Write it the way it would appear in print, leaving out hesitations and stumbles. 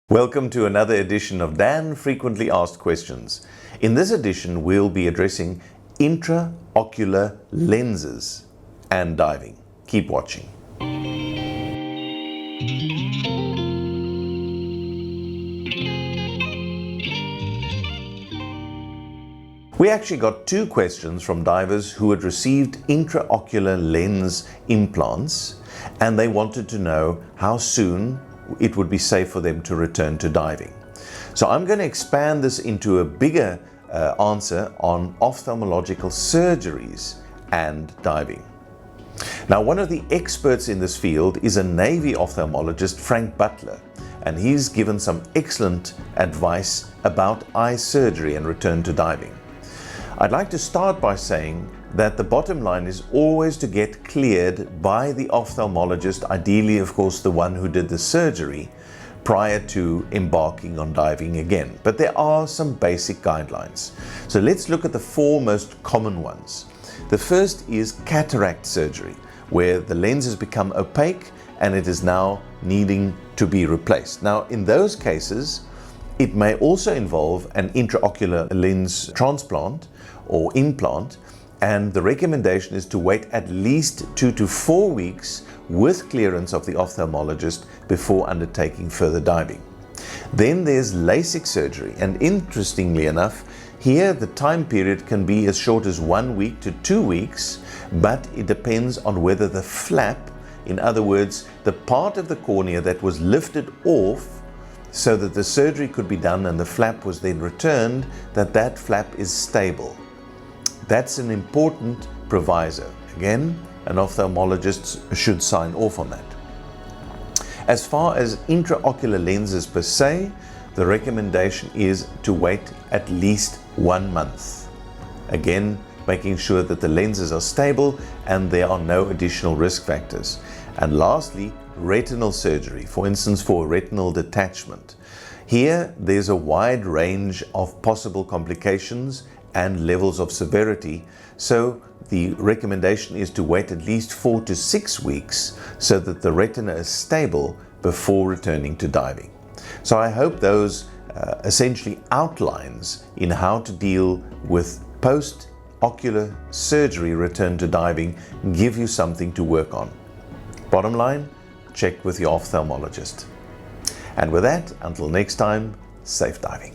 Welcome to another edition of Dan Frequently Asked Questions. In this edition, we'll be addressing intraocular lenses and diving. Keep watching. We actually got two questions from divers who had received intraocular lens implants, and they wanted to know how soon it would be safe for them to return to diving. So I'm going to expand this into a bigger answer on ophthalmological surgeries and diving. Now, one of the experts in this field is a Navy ophthalmologist, Frank Butler, and he's given some excellent advice about eye surgery and return to diving. I'd like to start by saying that the bottom line is always to get cleared by the ophthalmologist, ideally, of course, the one who did the surgery, prior to embarking on diving again. But there are some basic guidelines. So let's look at the four most common ones. The first is cataract surgery, where the lens has become opaque and it is now needing to be replaced. Now, in those cases, it may also involve an intraocular lens transplant or implant, and the recommendation is to wait at least 2 to 4 weeks with clearance of the ophthalmologist before undertaking further diving. Then there's LASIK surgery, and interestingly enough, here the time period can be as short as 1 week to 2 weeks, but it depends on whether the flap, in other words, the part of the cornea that was lifted off so that the surgery could be done and the flap was then returned, that flap is stable. That's an important proviso. Again, an ophthalmologist should sign off on that. As far as intraocular lenses per se, the recommendation is to wait at least 1 month. Again, making sure that the lenses are stable and there are no additional risk factors. And lastly, retinal surgery, for instance, for retinal detachment. Here, there's a wide range of possible complications and levels of severity, so the recommendation is to wait at least 4 to 6 weeks so that the retina is stable before returning to diving. So I hope those essentially outlines in how to deal with post-ocular surgery return to diving give you something to work on. Bottom line, check with your ophthalmologist. And with that, until next time, safe diving.